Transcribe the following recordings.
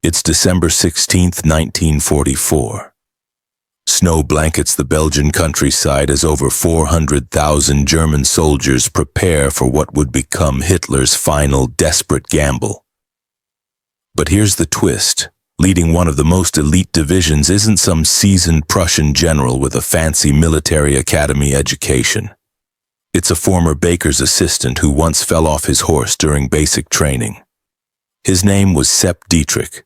It's December 16th, 1944. Snow blankets the Belgian countryside as over 400,000 German soldiers prepare for what would become Hitler's final desperate gamble. But here's the twist. Leading one of the most elite divisions isn't some seasoned Prussian general with a fancy military academy education. It's a former baker's assistant who once fell off his horse during basic training. His name was Sepp Dietrich,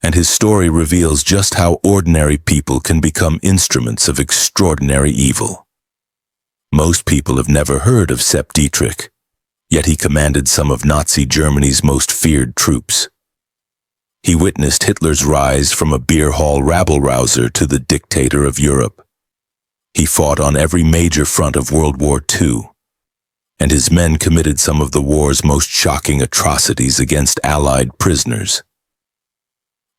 and his story reveals just how ordinary people can become instruments of extraordinary evil. Most people have never heard of Sepp Dietrich, yet he commanded some of Nazi Germany's most feared troops. He witnessed Hitler's rise from a beer hall rabble-rouser to the dictator of Europe. He fought on every major front of World War II, and his men committed some of the war's most shocking atrocities against Allied prisoners.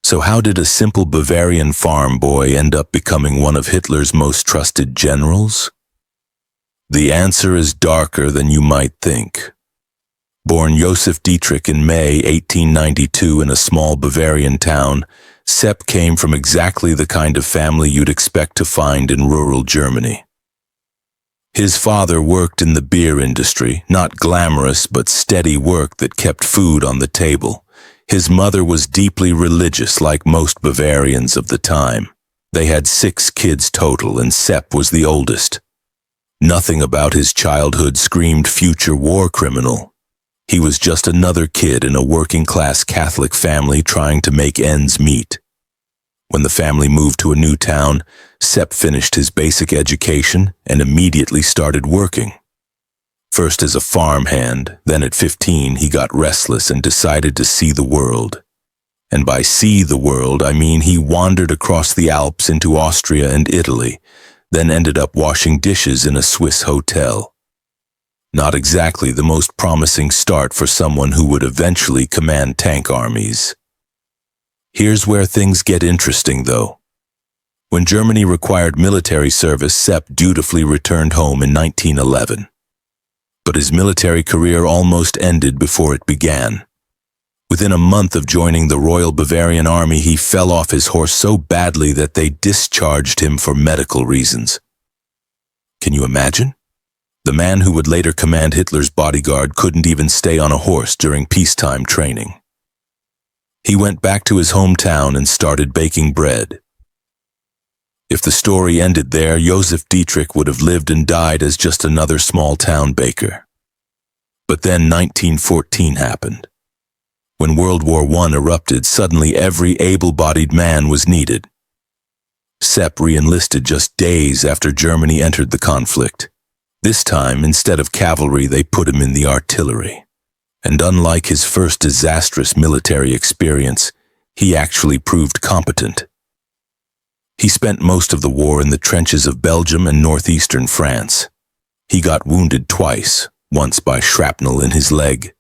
So how did a simple Bavarian farm boy end up becoming one of Hitler's most trusted generals? The answer is darker than you might think. Born Joseph Dietrich in May 1892 in a small Bavarian town, Sepp came from exactly the kind of family you'd expect to find in rural Germany. His father worked in the beer industry, not glamorous but steady work that kept food on the table. His mother was deeply religious, like most Bavarians of the time. They had 6 kids total, and Sepp was the oldest. Nothing about his childhood screamed future war criminal. He was just another kid in a working-class Catholic family trying to make ends meet. When the family moved to a new town, Sepp finished his basic education and immediately started working. First as a farmhand, then at 15 he got restless and decided to see the world. And by see the world, I mean he wandered across the Alps into Austria and Italy, then ended up washing dishes in a Swiss hotel. Not exactly the most promising start for someone who would eventually command tank armies. Here's where things get interesting, though. When Germany required military service, Sepp dutifully returned home in 1911. But his military career almost ended before it began. Within a month of joining the Royal Bavarian Army, he fell off his horse so badly that they discharged him for medical reasons. Can you imagine? The man who would later command Hitler's bodyguard couldn't even stay on a horse during peacetime training. He went back to his hometown and started baking bread. If the story ended there, Joseph Dietrich would have lived and died as just another small-town baker. But then 1914 happened. When World War I erupted, suddenly every able-bodied man was needed. Sepp re-enlisted just days after Germany entered the conflict. This time, instead of cavalry, they put him in the artillery. And unlike his first disastrous military experience, he actually proved competent. He spent most of the war in the trenches of Belgium and northeastern France. He got wounded twice, once by shrapnel in his leg,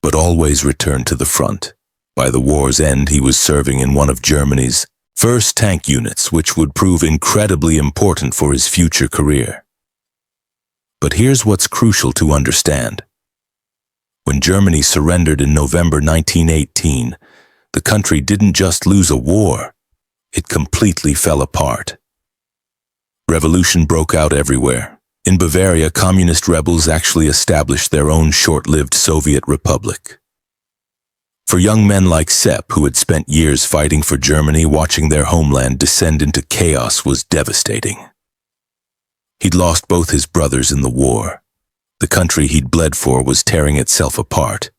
but always returned to the front. By the war's end, he was serving in one of Germany's first tank units, which would prove incredibly important for his future career. But here's what's crucial to understand. When Germany surrendered in November 1918, the country didn't just lose a war, it completely fell apart. Revolution broke out everywhere. In Bavaria, communist rebels actually established their own short-lived Soviet republic. For young men like Sepp, who had spent years fighting for Germany, watching their homeland descend into chaos was devastating. He'd lost both his brothers in the war. The country he'd bled for was tearing itself apart.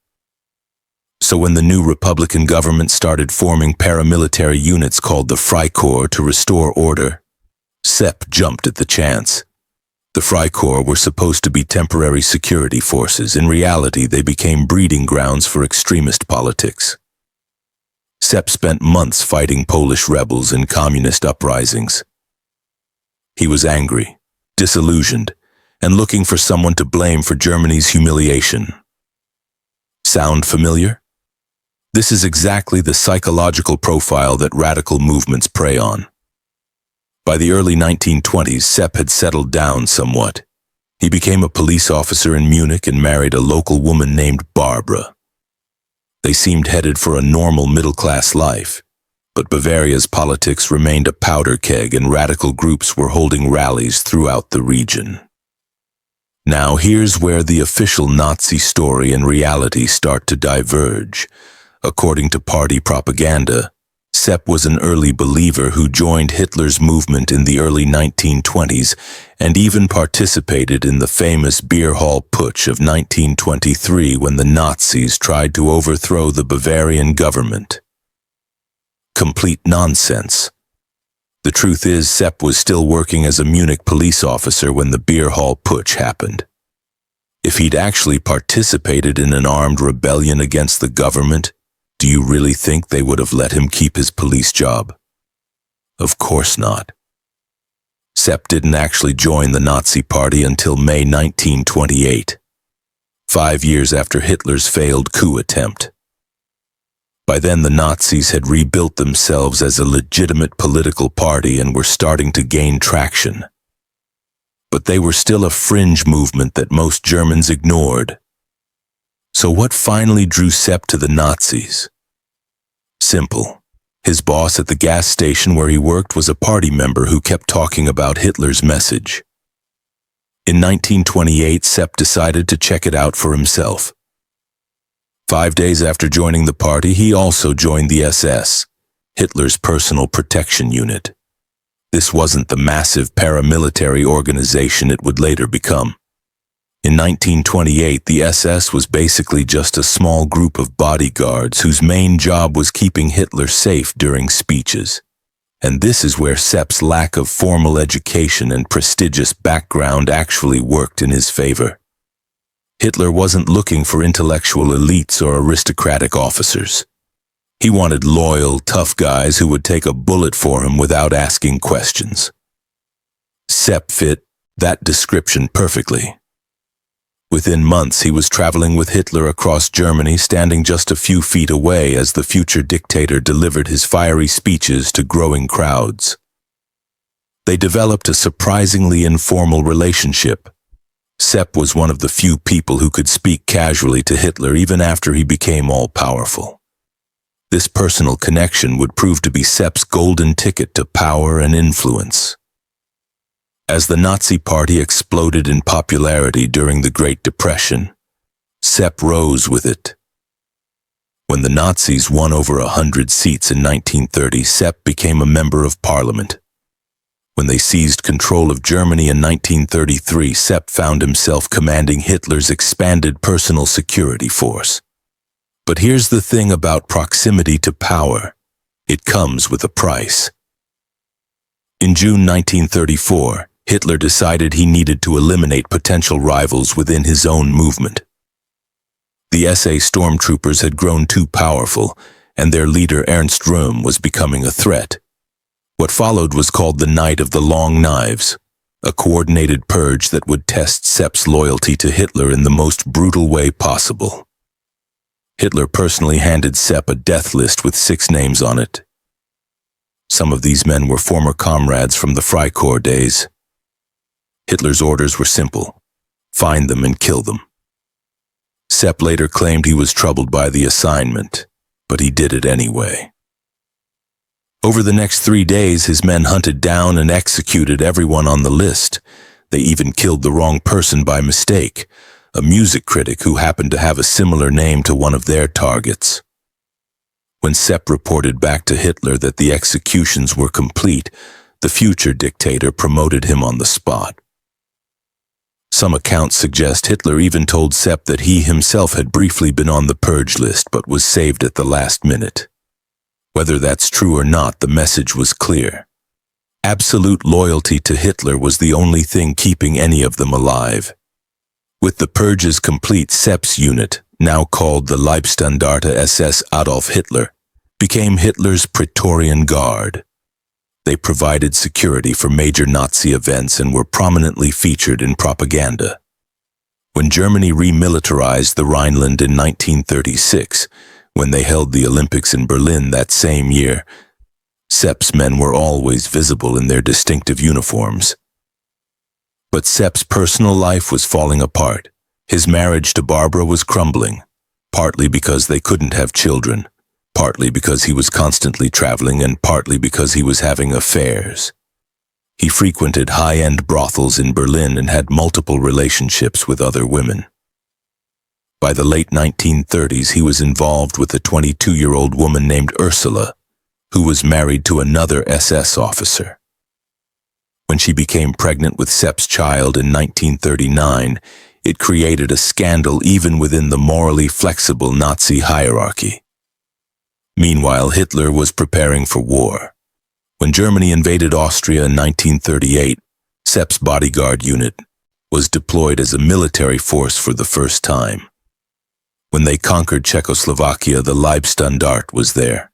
So when the new Republican government started forming paramilitary units called the Freikorps to restore order, Sepp jumped at the chance. The Freikorps were supposed to be temporary security forces. In reality, they became breeding grounds for extremist politics. Sepp spent months fighting Polish rebels in communist uprisings. He was angry, disillusioned, and looking for someone to blame for Germany's humiliation. Sound familiar? This is exactly the psychological profile that radical movements prey on. By the early 1920s, Sepp had settled down somewhat. He became a police officer in Munich and married a local woman named Barbara. They seemed headed for a normal middle-class life, but Bavaria's politics remained a powder keg and radical groups were holding rallies throughout the region. Now here's where the official Nazi story and reality start to diverge. According to party propaganda, Sepp was an early believer who joined Hitler's movement in the early 1920s and even participated in the famous beer hall putsch of 1923 when the Nazis tried to overthrow the Bavarian government. Complete nonsense. The truth is, Sepp was still working as a Munich police officer when the beer hall putsch happened. If he'd actually participated in an armed rebellion against the government, do you really think they would have let him keep his police job? Of course not. Sepp didn't actually join the Nazi Party until May 1928, 5 years after Hitler's failed coup attempt. By then, the Nazis had rebuilt themselves as a legitimate political party and were starting to gain traction. But they were still a fringe movement that most Germans ignored. So what finally drew Sepp to the Nazis? Simple. His boss at the gas station where he worked was a party member who kept talking about Hitler's message. In 1928, Sepp decided to check it out for himself. 5 days after joining the party, he also joined the SS, Hitler's personal protection unit. This wasn't the massive paramilitary organization it would later become. In 1928, the SS was basically just a small group of bodyguards whose main job was keeping Hitler safe during speeches. And this is where Sepp's lack of formal education and prestigious background actually worked in his favor. Hitler wasn't looking for intellectual elites or aristocratic officers. He wanted loyal, tough guys who would take a bullet for him without asking questions. Sepp fit that description perfectly. Within months, he was traveling with Hitler across Germany, standing just a few feet away as the future dictator delivered his fiery speeches to growing crowds. They developed a surprisingly informal relationship. Sepp was one of the few people who could speak casually to Hitler even after he became all-powerful. This personal connection would prove to be Sepp's golden ticket to power and influence. As the Nazi Party exploded in popularity during the Great Depression, Sepp rose with it. When the Nazis won over 100 seats in 1930, Sepp became a member of parliament. When they seized control of Germany in 1933, Sepp found himself commanding Hitler's expanded personal security force. But here's the thing about proximity to power. It comes with a price. In June 1934, Hitler decided he needed to eliminate potential rivals within his own movement. The SA stormtroopers had grown too powerful, and their leader Ernst Röhm was becoming a threat. What followed was called the Night of the Long Knives, a coordinated purge that would test Sepp's loyalty to Hitler in the most brutal way possible. Hitler personally handed Sepp a death list with 6 names on it. Some of these men were former comrades from the Freikorps days. Hitler's orders were simple: find them and kill them. Sepp later claimed he was troubled by the assignment, but he did it anyway. Over the next 3 days, his men hunted down and executed everyone on the list. They even killed the wrong person by mistake, a music critic who happened to have a similar name to one of their targets. When Sepp reported back to Hitler that the executions were complete, the future dictator promoted him on the spot. Some accounts suggest Hitler even told Sepp that he himself had briefly been on the purge list but was saved at the last minute. Whether that's true or not, the message was clear. Absolute loyalty to Hitler was the only thing keeping any of them alive. With the purges complete, Sepp's unit, now called the Leibstandarte SS Adolf Hitler, became Hitler's Praetorian Guard. They provided security for major Nazi events and were prominently featured in propaganda. When Germany remilitarized the Rhineland in 1936, when they held the Olympics in Berlin that same year, Sepp's men were always visible in their distinctive uniforms. But Sepp's personal life was falling apart. His marriage to Barbara was crumbling. partly because they couldn't have children, partly because he was constantly traveling, and partly because he was having affairs. He frequented high-end brothels in Berlin and had multiple relationships with other women. By the late 1930s, he was involved with a 22-year-old woman named Ursula, who was married to another SS officer. When she became pregnant with Sepp's child in 1939, it created a scandal even within the morally flexible Nazi hierarchy. Meanwhile, Hitler was preparing for war. When Germany invaded Austria in 1938, Sepp's bodyguard unit was deployed as a military force for the first time. When they conquered Czechoslovakia, the Leibstandarte was there.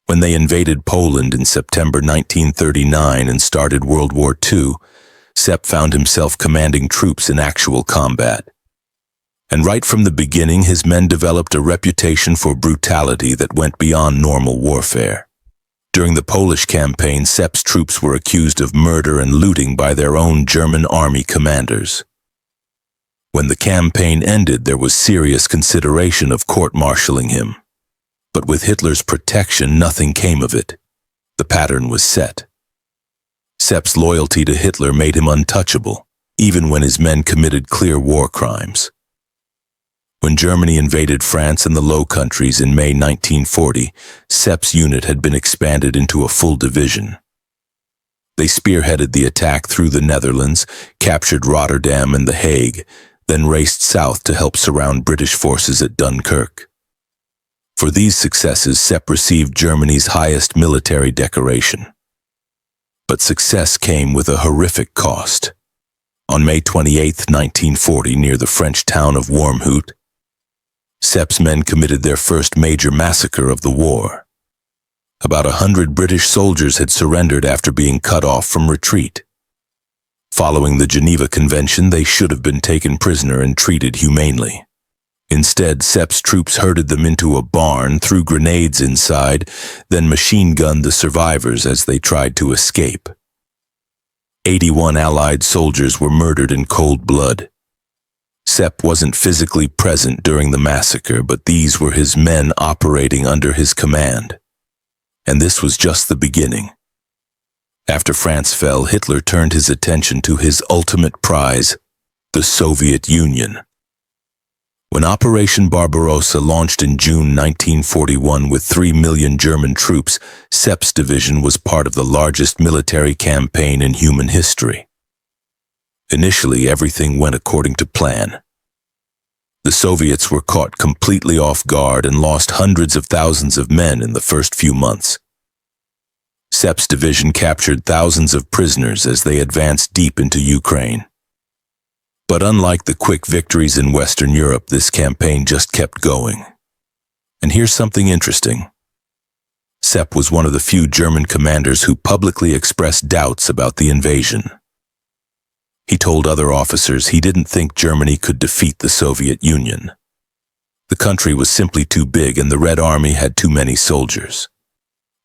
When they invaded Poland in September 1939 and started World War II, Sepp found himself commanding troops in actual combat. And right from the beginning, his men developed a reputation for brutality that went beyond normal warfare. During the Polish campaign, Sepp's troops were accused of murder and looting by their own German army commanders. When the campaign ended, there was serious consideration of court-martialing him. But with Hitler's protection, nothing came of it. The pattern was set. Sepp's loyalty to Hitler made him untouchable, even when his men committed clear war crimes. When Germany invaded France and the Low Countries in May 1940, Sepp's unit had been expanded into a full division. They spearheaded the attack through the Netherlands, captured Rotterdam and The Hague, then raced south to help surround British forces at Dunkirk. For these successes, Sepp received Germany's highest military decoration. But success came with a horrific cost. On May 28, 1940, near the French town of Wormhout, Sepp's men committed their first major massacre of the war. About 100 British soldiers had surrendered after being cut off from retreat. Following the Geneva Convention, they should have been taken prisoner and treated humanely. Instead, Sepp's troops herded them into a barn, threw grenades inside, then machine-gunned the survivors as they tried to escape. 81 Allied soldiers were murdered in cold blood. Sepp wasn't physically present during the massacre, but these were his men operating under his command. And this was just the beginning. After France fell, Hitler turned his attention to his ultimate prize, the Soviet Union. When Operation Barbarossa launched in June 1941 with 3 million German troops, Sepp's division was part of the largest military campaign in human history. Initially, everything went according to plan. The Soviets were caught completely off guard and lost hundreds of thousands of men in the first few months. Sepp's division captured thousands of prisoners as they advanced deep into Ukraine. But unlike the quick victories in Western Europe, this campaign just kept going. And here's something interesting. Sepp was one of the few German commanders who publicly expressed doubts about the invasion. He told other officers he didn't think Germany could defeat the Soviet Union. The country was simply too big and the Red Army had too many soldiers.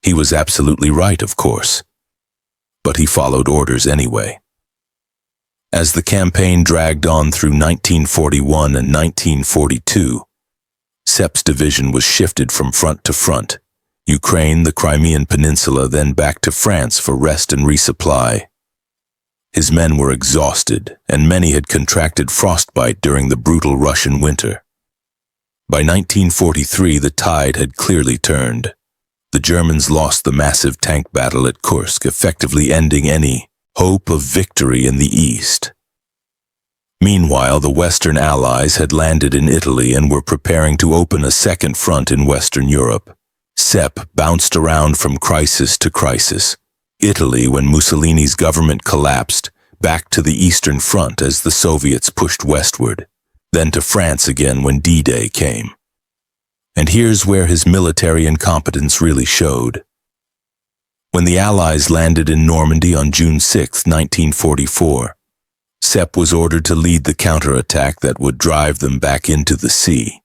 He was absolutely right, of course. But he followed orders anyway. As the campaign dragged on through 1941 and 1942, Sepp's division was shifted from front to front, Ukraine, the Crimean Peninsula, then back to France for rest and resupply. His men were exhausted, and many had contracted frostbite during the brutal Russian winter. By 1943, the tide had clearly turned. The Germans lost the massive tank battle at Kursk, effectively ending any hope of victory in the east. Meanwhile, the Western Allies had landed in Italy and were preparing to open a second front in Western Europe. Sepp bounced around from crisis to crisis. Italy when Mussolini's government collapsed, back to the Eastern Front as the Soviets pushed westward, then to France again when D-Day came. And here's where his military incompetence really showed. When the Allies landed in Normandy on June 6, 1944, Sepp was ordered to lead the counterattack that would drive them back into the sea.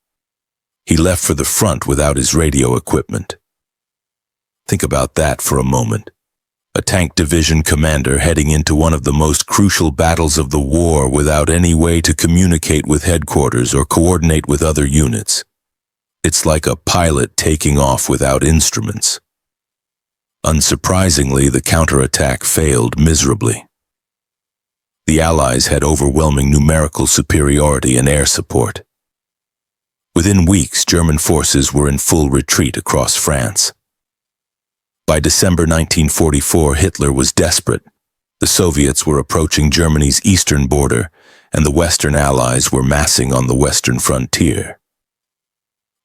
He left for the front without his radio equipment. Think about that for a moment. a tank division commander heading into one of the most crucial battles of the war without any way to communicate with headquarters or coordinate with other units. It's like a pilot taking off without instruments. Unsurprisingly, the counterattack failed miserably. The Allies had overwhelming numerical superiority and air support. Within weeks, German forces were in full retreat across France. By December 1944, Hitler was desperate. The Soviets were approaching Germany's eastern border, and the Western Allies were massing on the western frontier.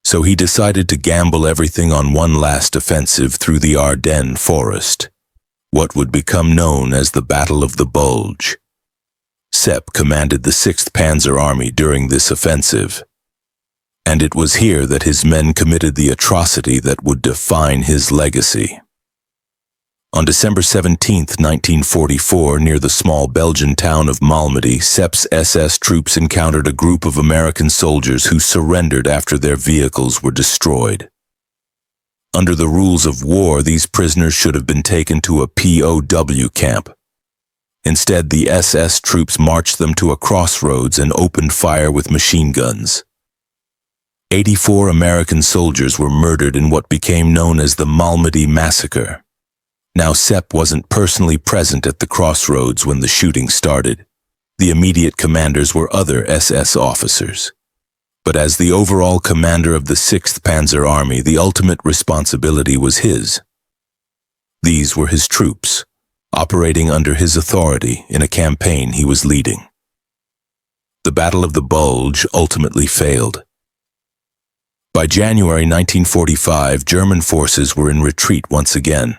So he decided to gamble everything on one last offensive through the Ardennes forest, what would become known as the Battle of the Bulge. Sepp commanded the 6th Panzer Army during this offensive, and it was here that his men committed the atrocity that would define his legacy. On December 17, 1944, near the small Belgian town of Malmedy, Sepp's SS troops encountered a group of American soldiers who surrendered after their vehicles were destroyed. Under the rules of war, these prisoners should have been taken to a POW camp. Instead, the SS troops marched them to a crossroads and opened fire with machine guns. 84 American soldiers were murdered in what became known as the Malmedy Massacre. Now, Sepp wasn't personally present at the crossroads when the shooting started. The immediate commanders were other SS officers. But as the overall commander of the 6th Panzer Army, the ultimate responsibility was his. These were his troops, operating under his authority in a campaign he was leading. The Battle of the Bulge ultimately failed. By January 1945, German forces were in retreat once again.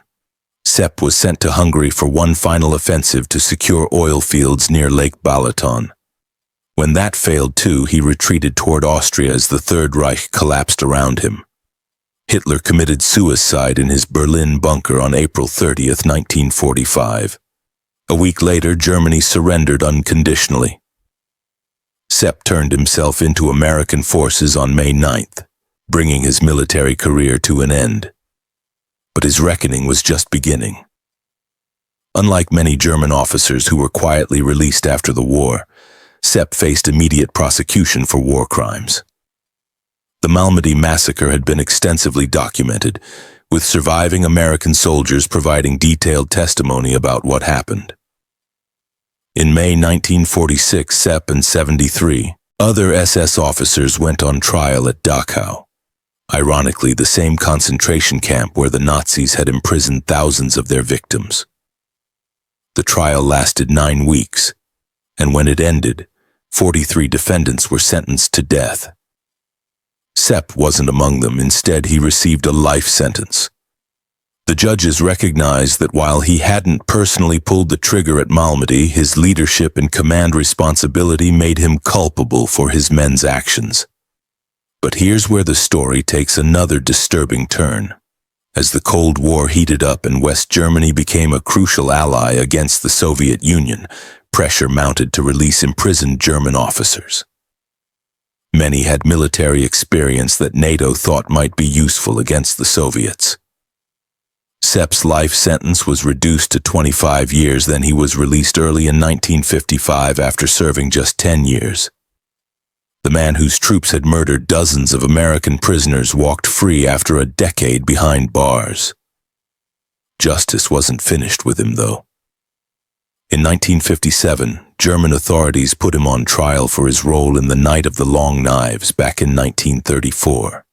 Sepp was sent to Hungary for one final offensive to secure oil fields near Lake Balaton. When that failed too, he retreated toward Austria as the Third Reich collapsed around him. Hitler committed suicide in his Berlin bunker on April 30, 1945. A week later, Germany surrendered unconditionally. Sepp turned himself into American forces on May 9th, bringing his military career to an end. But his reckoning was just beginning. Unlike many German officers who were quietly released after the war, Sepp faced immediate prosecution for war crimes. The Malmedy Massacre had been extensively documented, with surviving American soldiers providing detailed testimony about what happened. In May 1946, Sepp and 73 other SS officers went on trial at Dachau. Ironically, the same concentration camp where the Nazis had imprisoned thousands of their victims. The trial lasted 9 weeks, and when it ended, 43 defendants were sentenced to death. Sepp wasn't among them. Instead, he received a life sentence. The judges recognized that while he hadn't personally pulled the trigger at Malmedy, his leadership and command responsibility made him culpable for his men's actions. But here's where the story takes another disturbing turn. As the Cold War heated up and West Germany became a crucial ally against the Soviet Union, pressure mounted to release imprisoned German officers. Many had military experience that NATO thought might be useful against the Soviets. Sepp's life sentence was reduced to 25 years, then he was released early in 1955 after serving just 10 years. The man whose troops had murdered dozens of American prisoners walked free after a decade behind bars. Justice wasn't finished with him, though. In 1957, German authorities put him on trial for his role in the Night of the Long Knives back in 1934.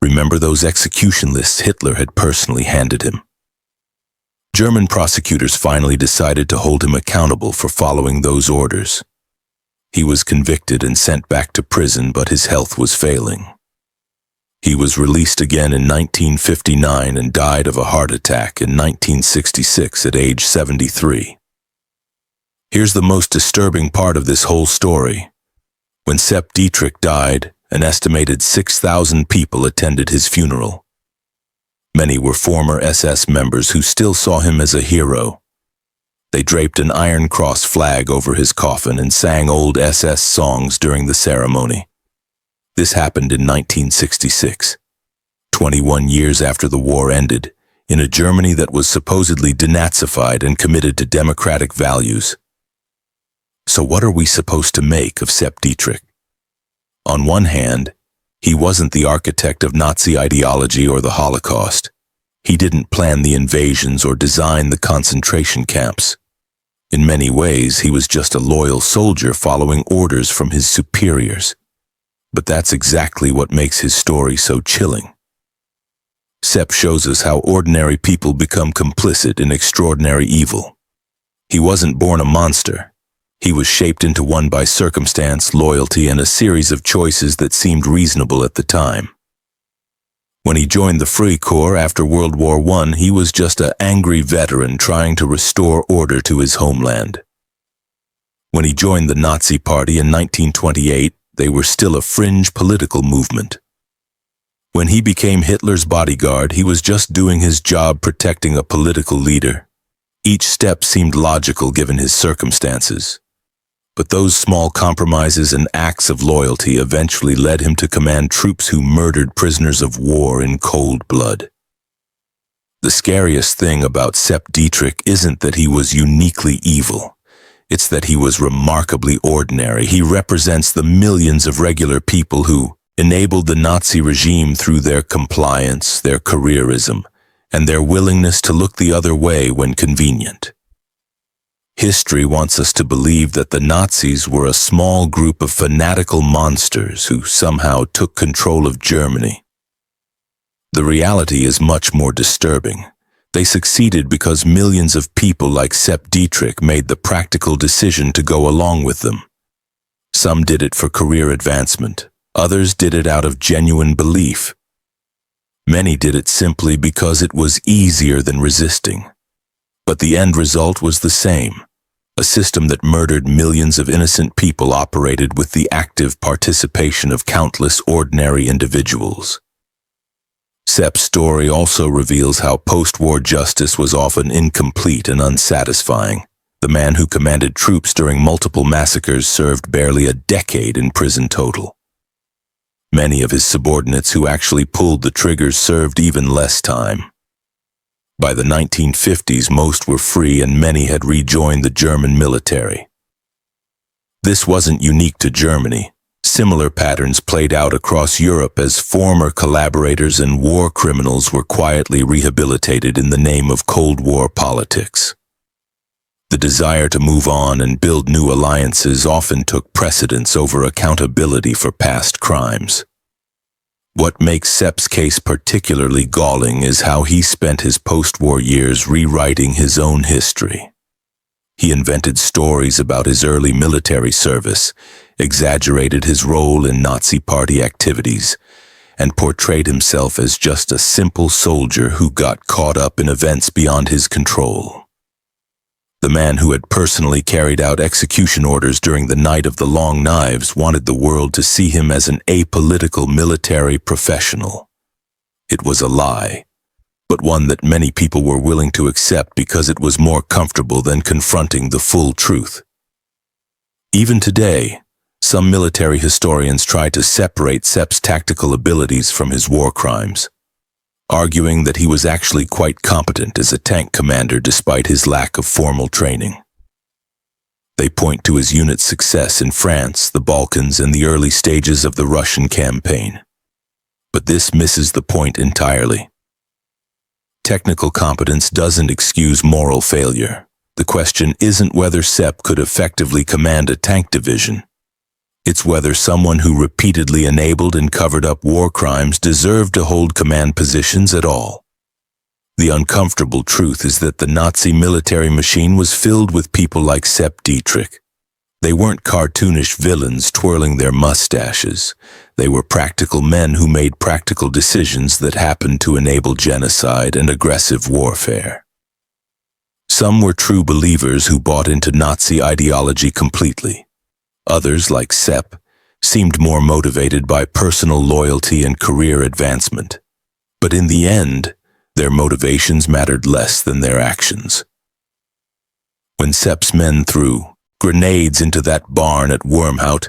Remember those execution lists Hitler had personally handed him? German prosecutors finally decided to hold him accountable for following those orders. He was convicted and sent back to prison, but his health was failing. He was released again in 1959 and died of a heart attack in 1966 at age 73. Here's the most disturbing part of this whole story. When Sepp Dietrich died, an estimated 6,000 people attended his funeral. Many were former SS members who still saw him as a hero. They draped an Iron Cross flag over his coffin and sang old SS songs during the ceremony. This happened in 1966. 21 years after the war ended, in a Germany that was supposedly denazified and committed to democratic values. So what are we supposed to make of Sepp Dietrich? On one hand, he wasn't the architect of Nazi ideology or the Holocaust. He didn't plan the invasions or design the concentration camps. In many ways, he was just a loyal soldier following orders from his superiors. But that's exactly what makes his story so chilling. Sepp shows us how ordinary people become complicit in extraordinary evil. He wasn't born a monster. He was shaped into one by circumstance, loyalty, and a series of choices that seemed reasonable at the time. When he joined the Freikorps after World War I, he was just an angry veteran trying to restore order to his homeland. When he joined the Nazi Party in 1928, they were still a fringe political movement. When he became Hitler's bodyguard, he was just doing his job protecting a political leader. Each step seemed logical given his circumstances. But those small compromises and acts of loyalty eventually led him to command troops who murdered prisoners of war in cold blood. The scariest thing about Sepp Dietrich isn't that he was uniquely evil. It's that he was remarkably ordinary. He represents the millions of regular people who enabled the Nazi regime through their compliance, their careerism, and their willingness to look the other way when convenient. History wants us to believe that the Nazis were a small group of fanatical monsters who somehow took control of Germany. The reality is much more disturbing. They succeeded because millions of people like Sepp Dietrich made the practical decision to go along with them. Some did it for career advancement. Others did it out of genuine belief. Many did it simply because it was easier than resisting. But the end result was the same. A system that murdered millions of innocent people operated with the active participation of countless ordinary individuals. Sepp's story also reveals how post-war justice was often incomplete and unsatisfying. The man who commanded troops during multiple massacres served barely a decade in prison total. Many of his subordinates who actually pulled the triggers served even less time. By the 1950s, most were free and many had rejoined the German military. This wasn't unique to Germany. Similar patterns played out across Europe as former collaborators and war criminals were quietly rehabilitated in the name of Cold War politics. The desire to move on and build new alliances often took precedence over accountability for past crimes. What makes Sepp's case particularly galling is how he spent his post-war years rewriting his own history. He invented stories about his early military service, exaggerated his role in Nazi Party activities, and portrayed himself as just a simple soldier who got caught up in events beyond his control. The man who had personally carried out execution orders during the Night of the Long Knives wanted the world to see him as an apolitical military professional. It was a lie, but one that many people were willing to accept because it was more comfortable than confronting the full truth. Even today, some military historians try to separate Sepp's tactical abilities from his war crimes, arguing that he was actually quite competent as a tank commander despite his lack of formal training. They point to his unit's success in France, the Balkans, and the early stages of the Russian campaign. But this misses the point entirely. Technical competence doesn't excuse moral failure. The question isn't whether Sepp could effectively command a tank division. It's whether someone who repeatedly enabled and covered up war crimes deserved to hold command positions at all. The uncomfortable truth is that the Nazi military machine was filled with people like Sepp Dietrich. They weren't cartoonish villains twirling their mustaches. They were practical men who made practical decisions that happened to enable genocide and aggressive warfare. Some were true believers who bought into Nazi ideology completely. Others, like Sepp, seemed more motivated by personal loyalty and career advancement. But in the end, their motivations mattered less than their actions. When Sepp's men threw grenades into that barn at Wormhout,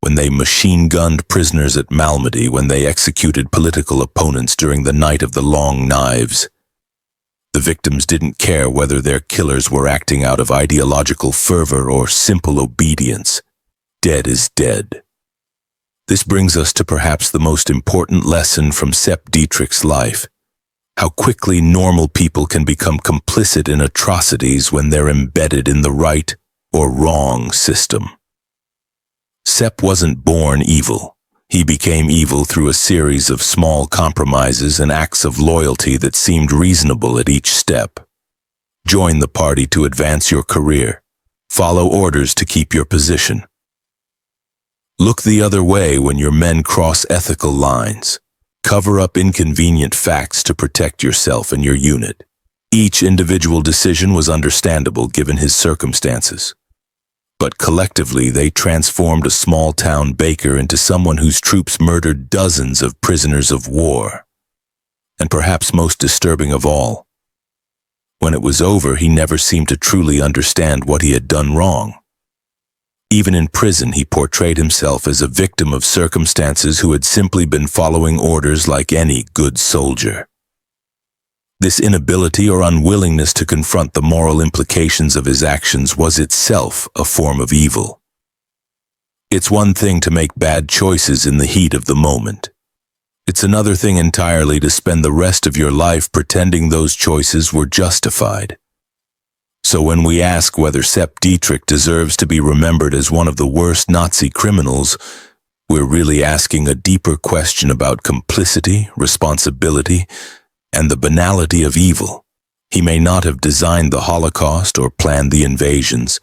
when they machine-gunned prisoners at Malmedy, when they executed political opponents during the Night of the Long Knives, The victims didn't care whether their killers were acting out of ideological fervor or simple obedience. Dead is dead. This brings us to perhaps the most important lesson from Sepp Dietrich's life: how quickly normal people can become complicit in atrocities when they're embedded in the right or wrong system. Sepp wasn't born evil. He became evil through a series of small compromises and acts of loyalty that seemed reasonable at each step. Join the party to advance your career. Follow orders to keep your position. Look the other way when your men cross ethical lines. Cover up inconvenient facts to protect yourself and your unit. Each individual decision was understandable given his circumstances. But collectively, they transformed a small-town baker into someone whose troops murdered dozens of prisoners of war. And perhaps most disturbing of all, when it was over, he never seemed to truly understand what he had done wrong. Even in prison, he portrayed himself as a victim of circumstances who had simply been following orders like any good soldier. This inability or unwillingness to confront the moral implications of his actions was itself a form of evil. It's one thing to make bad choices in the heat of the moment. It's another thing entirely to spend the rest of your life pretending those choices were justified. So when we ask whether Sepp Dietrich deserves to be remembered as one of the worst Nazi criminals, we're really asking a deeper question about complicity, responsibility, and the banality of evil. He may not have designed the Holocaust or planned the invasions,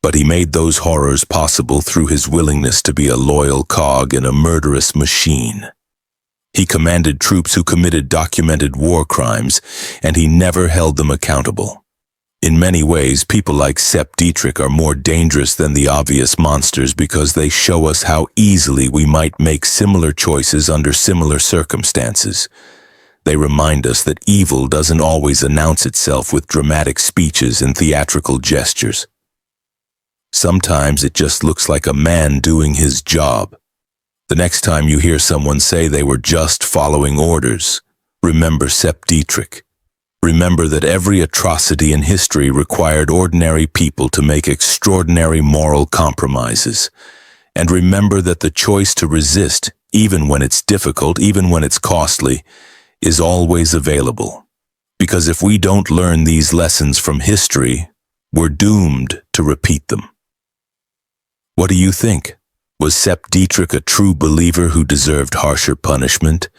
but he made those horrors possible through his willingness to be a loyal cog in a murderous machine. He commanded troops who committed documented war crimes, and he never held them accountable. In many ways, people like Sepp Dietrich are more dangerous than the obvious monsters because they show us how easily we might make similar choices under similar circumstances. They remind us that evil doesn't always announce itself with dramatic speeches and theatrical gestures. Sometimes it just looks like a man doing his job. The next time you hear someone say they were just following orders, remember Sepp Dietrich. Remember that every atrocity in history required ordinary people to make extraordinary moral compromises. And remember that the choice to resist, even when it's difficult, even when it's costly, is always available. Because if we don't learn these lessons from history, we're doomed to repeat them. What do you think? Was Sepp Dietrich a true believer who deserved harsher punishment?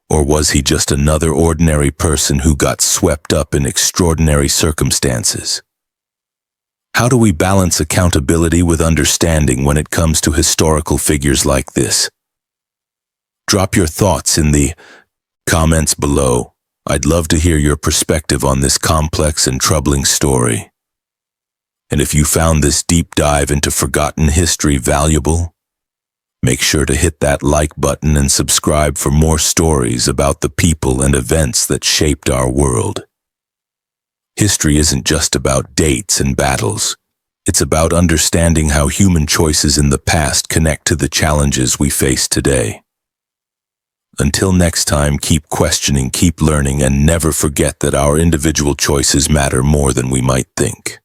Or was he just another ordinary person who got swept up in extraordinary circumstances? How do we balance accountability with understanding when it comes to historical figures like this? Drop your thoughts in the comments below. I'd love to hear your perspective on this complex and troubling story. And if you found this deep dive into forgotten history valuable, make sure to hit that like button and subscribe for more stories about the people and events that shaped our world. History isn't just about dates and battles. It's about understanding how human choices in the past connect to the challenges we face today. Until next time, keep questioning, keep learning, and never forget that our individual choices matter more than we might think.